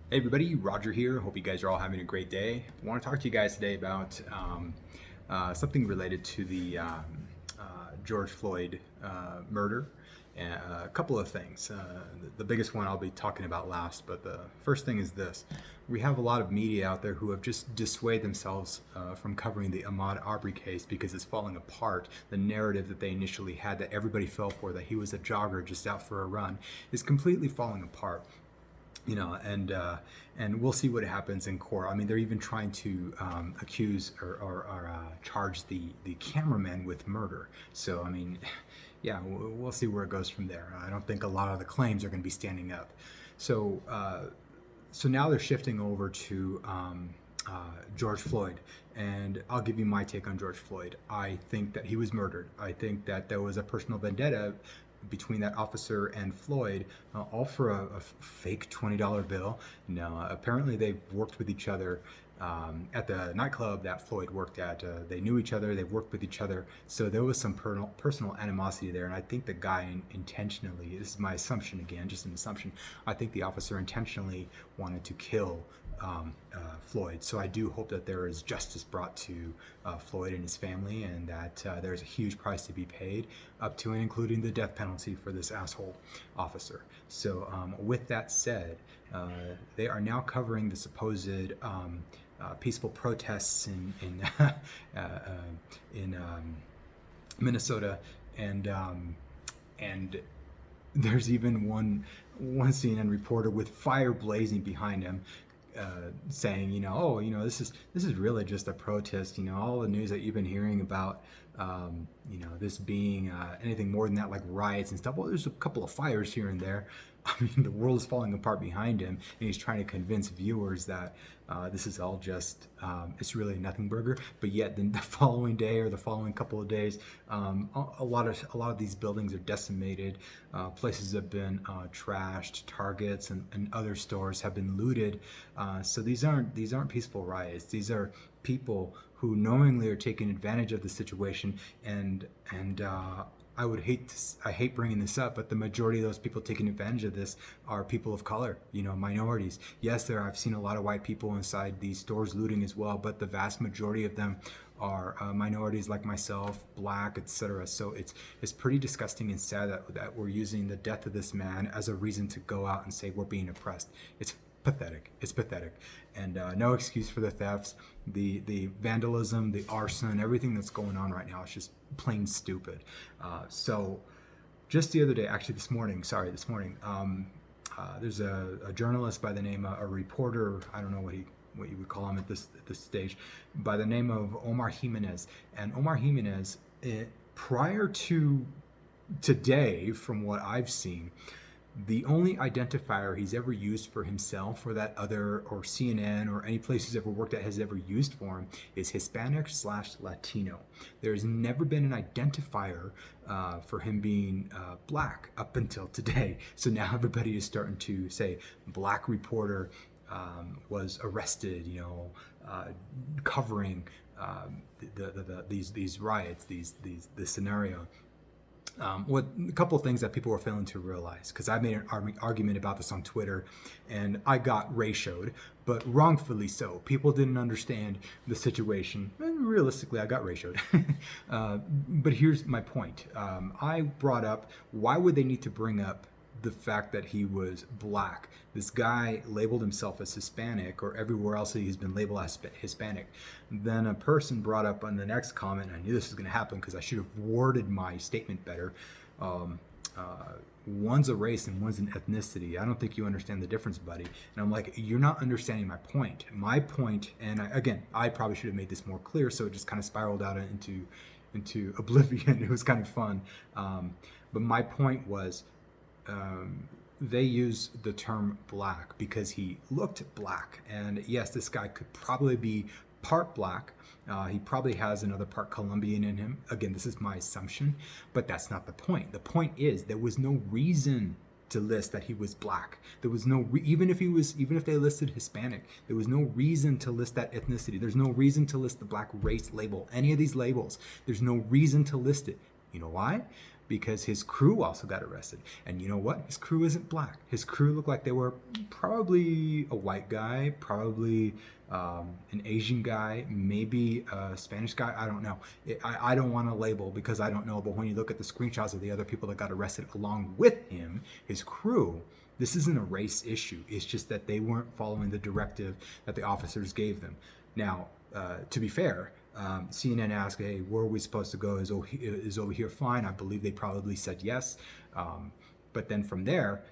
Hey everybody, Roger here. Hope you guys are all having a great day. I want to talk to you guys today about something related to the George Floyd murder. And a couple of things. The biggest one I'll be talking about last, but the first thing is this. We have a lot of media out there who have just dissuaded themselves from covering the Ahmaud Arbery case because it's falling apart. The narrative that they initially had that everybody fell for, that he was a jogger just out for a run, is completely falling apart. And we'll see what happens in court. I mean, they're even trying to accuse or charge the cameraman with murder. So I mean, yeah, we'll see where it goes from there. I don't think a lot of the claims are going to be standing up. So so now they're shifting over to George Floyd, and I'll give you my take on George Floyd. I think that he was murdered. I think that there was a personal vendetta between that officer and Floyd, all for a fake $20 bill. Now, apparently they've worked with each other at the nightclub that Floyd worked at. They knew each other, they've worked with each other, so there was some personal animosity there, and I think the guy intentionally, this is my assumption again, just an assumption, I think the officer intentionally wanted to kill Floyd. So I do hope that there is justice brought to Floyd and his family, and that there's a huge price to be paid, up to and including the death penalty for this asshole officer. So with that said, they are now covering the supposed peaceful protests in Minnesota, and there's even one CNN reporter with fire blazing behind him, saying, this is really just a protest. All the news that you've been hearing about, this being anything more than that, like riots and stuff. Well, there's a couple of fires here and there. I mean, the world is falling apart behind him, and he's trying to convince viewers that this is all just, it's really a nothing burger. But yet, then the following day or the following couple of days, a lot of these buildings are decimated. Places have been trashed. Targets and other stores have been looted. So these aren't peaceful riots. These are people who knowingly are taking advantage of the situation, and I hate bringing this up, but the majority of those people taking advantage of this are people of color, minorities. Yes, I've seen a lot of white people inside these stores looting as well, but the vast majority of them are minorities like myself, black, etc. So it's pretty disgusting and sad that we're using the death of this man as a reason to go out and say we're being oppressed. It's pathetic. It's pathetic. And no excuse for the thefts, the vandalism, the arson, everything that's going on right now. It's just plain stupid. So just the other day, actually this morning, there's a journalist by the name of, a reporter, I don't know what you would call him at this stage, by the name of Omar Jimenez. And Omar Jimenez, prior to today, from what I've seen, the only identifier he's ever used for himself, or that other, or CNN, or any place he's ever worked at has ever used for him, is Hispanic/Latino. There's never been an identifier for him being black up until today. So now everybody is starting to say black reporter was arrested, covering these riots, this scenario. What a couple of things that people were failing to realize, because I made an argument about this on Twitter, and I got ratioed, but wrongfully so. People didn't understand the situation, and realistically, I got ratioed. But here's my point. I brought up, why would they need to bring up the fact that he was black? This guy labeled himself as Hispanic, or everywhere else he's been labeled as Hispanic. Then a person brought up on the next comment, and I knew this was going to happen because I should have worded my statement better. One's a race and one's an ethnicity. I don't think you understand the difference, buddy. And I'm like, you're not understanding my point. My point, and I probably should have made this more clear, so it just kind of spiraled out into oblivion. It was kind of fun. But my point was, they use the term black because he looked black. And yes, this guy could probably be part black. He probably has another part Colombian in him. Again, this is my assumption, but that's not the point. The point is, there was no reason to list that he was black. There was no even if they listed Hispanic, there was no reason to list that ethnicity. There's no reason to list the black race label, any of these labels. There's no reason to list it. You know why? because his crew also got arrested. And you know what? His crew isn't black. His crew looked like they were probably a white guy, probably an Asian guy, maybe a Spanish guy. I don't know. I don't want to label because I don't know. But when you look at the screenshots of the other people that got arrested along with him, his crew, this isn't a race issue. It's just that they weren't following the directive that the officers gave them. Now, to be fair, CNN asked, hey, where are we supposed to go? Is over here fine? I believe they probably said yes. But then from there,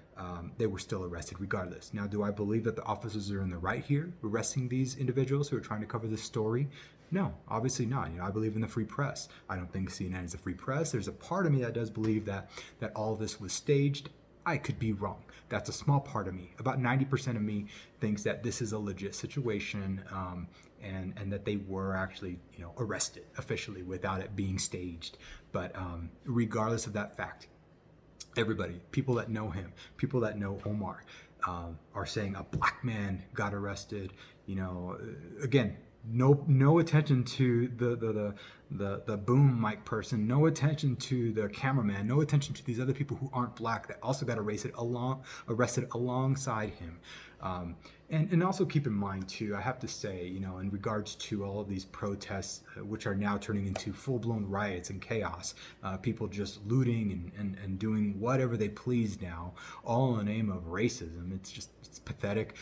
they were still arrested regardless. Now, do I believe that the officers are in the right here, arresting these individuals who are trying to cover this story? No, obviously not. I believe in the free press. I don't think CNN is a free press. There's a part of me that does believe that all of this was staged. I could be wrong. That's a small part of me. About 90% of me thinks that this is a legit situation, and that they were actually, arrested officially without it being staged. But regardless of that fact, everybody, people that know him, people that know Omar, are saying a black man got arrested. Again, no attention to the boom mic person, no attention to the cameraman, no attention to these other people who aren't black that also got arrested alongside him. And also keep in mind too, I have to say, in regards to all of these protests, which are now turning into full-blown riots and chaos, people just looting and doing whatever they please now, all in the name of racism. It's pathetic.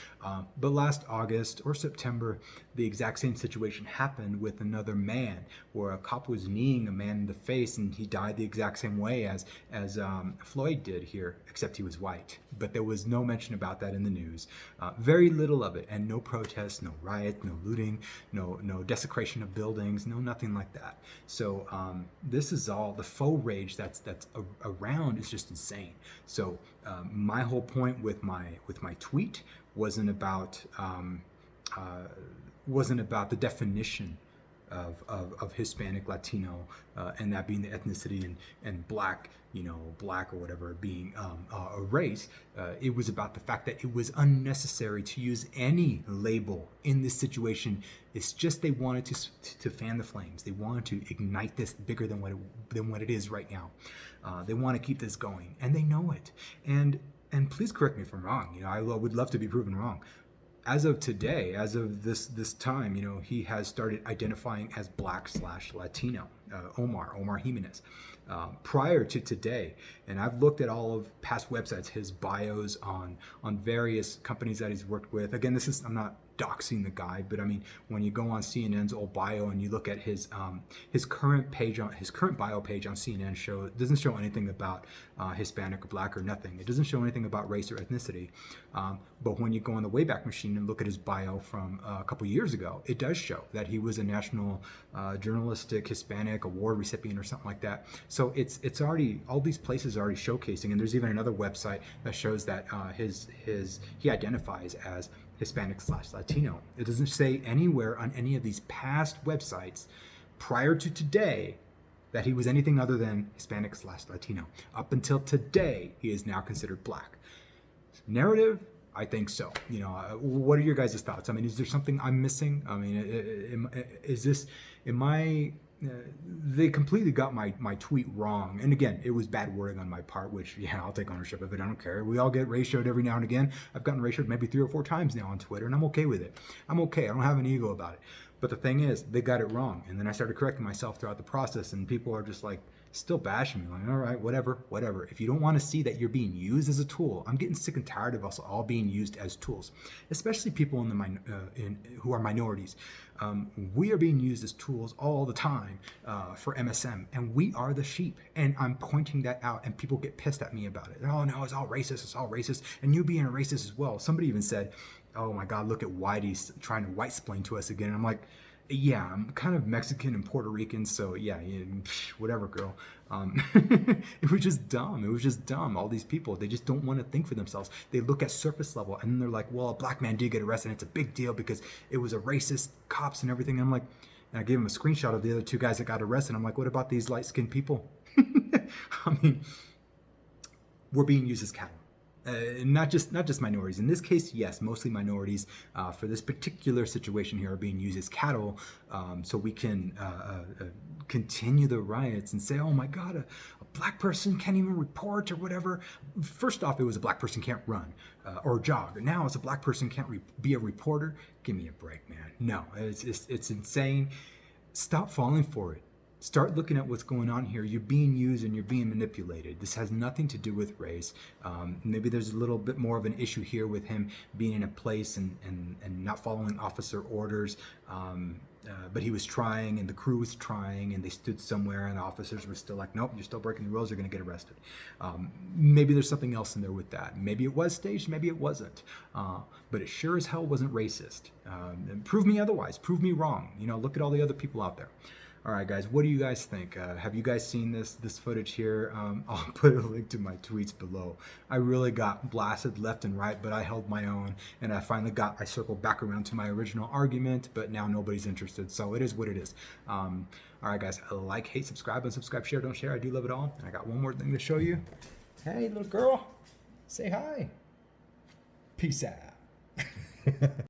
But last August or September, the exact same situation happened with another man, where a cop was kneeing a man in the face, and he died the exact same way as Floyd did here, except he was white. But there was no mention about that in the news. Very little of it, and no protests, no riots, no looting, no desecration of buildings, no nothing like that. So this is all the faux rage that's around is just insane. So my whole point with my tweet wasn't about the definition of Hispanic, Latino, and that being the ethnicity, and black, black or whatever being a race. It was about the fact that it was unnecessary to use any label in this situation. It's just they wanted to fan the flames. They wanted to ignite this bigger than what it is right now. They want to keep this going, and they know it. And please correct me if I'm wrong. I would love to be proven wrong. As of today, as of this time, he has started identifying as Black/Latino, Omar Jimenez, prior to today. And I've looked at all of past websites, his bios on various companies that he's worked with. Again, I'm not doxing the guy, but I mean, when you go on CNN's old bio and you look at his current bio page on CNN, it doesn't show anything about Hispanic or black or nothing. It doesn't show anything about race or ethnicity. But when you go on the Wayback Machine and look at his bio from a couple years ago, it does show that he was a National Journalistic Hispanic Award recipient or something like that. So it's already, all these places are already showcasing, and there's even another website that shows that he identifies as Hispanic/Latino. It doesn't say anywhere on any of these past websites prior to today that he was anything other than Hispanic/Latino. Up until today, he is now considered black. Narrative? I think so. What are your guys' thoughts? I mean, is there something I'm missing? I mean, they completely got my tweet wrong. And again, it was bad wording on my part, which, I'll take ownership of it. I don't care. We all get ratioed every now and again. I've gotten ratioed maybe 3 or 4 times now on Twitter, and I'm okay with it. I'm okay. I don't have an ego about it. But the thing is, they got it wrong. And then I started correcting myself throughout the process, and people are just like, still bashing me, like, all right, whatever. If you don't want to see that you're being used as a tool, I'm getting sick and tired of us all being used as tools, especially people who are minorities. We are being used as tools all the time for MSM, and we are the sheep. And I'm pointing that out, and people get pissed at me about it. Oh no, it's all racist, and you being a racist as well. Somebody even said, oh my God, look at Whitey's trying to white-splain to us again. And I'm like, yeah, I'm kind of Mexican and Puerto Rican, so yeah, whatever, girl. It was just dumb. All these people, they just don't want to think for themselves. They look at surface level, and they're like, well, a black man did get arrested, and it's a big deal because it was a racist cops and everything. And I'm like, and I gave him a screenshot of the other 2 guys that got arrested. I'm like, what about these light-skinned people? I mean, we're being used as cattle. Not just minorities. In this case, yes, mostly minorities for this particular situation here are being used as cattle, so we can continue the riots and say, oh my God, a black person can't even report or whatever. First off, it was a black person can't run or jog. Now it's a black person can't be a reporter. Give me a break, man. No, it's insane. Stop falling for it. Start looking at what's going on here. You're being used and you're being manipulated. This has nothing to do with race. Maybe there's a little bit more of an issue here with him being in a place and not following officer orders. But he was trying and the crew was trying and they stood somewhere and the officers were still like, nope, you're still breaking the rules, you're going to get arrested. Maybe there's something else in there with that. Maybe it was staged, maybe it wasn't. But it sure as hell wasn't racist. And prove me otherwise, prove me wrong. Look at all the other people out there. All right, guys, what do you guys think? Have you guys seen this footage here? I'll put a link to my tweets below. I really got blasted left and right, but I held my own, and I circled back around to my original argument, but now nobody's interested, so it is what it is. All right, guys, like, hate, subscribe, unsubscribe, share, don't share. I do love it all. And I got one more thing to show you. Hey, little girl, say hi. Peace out.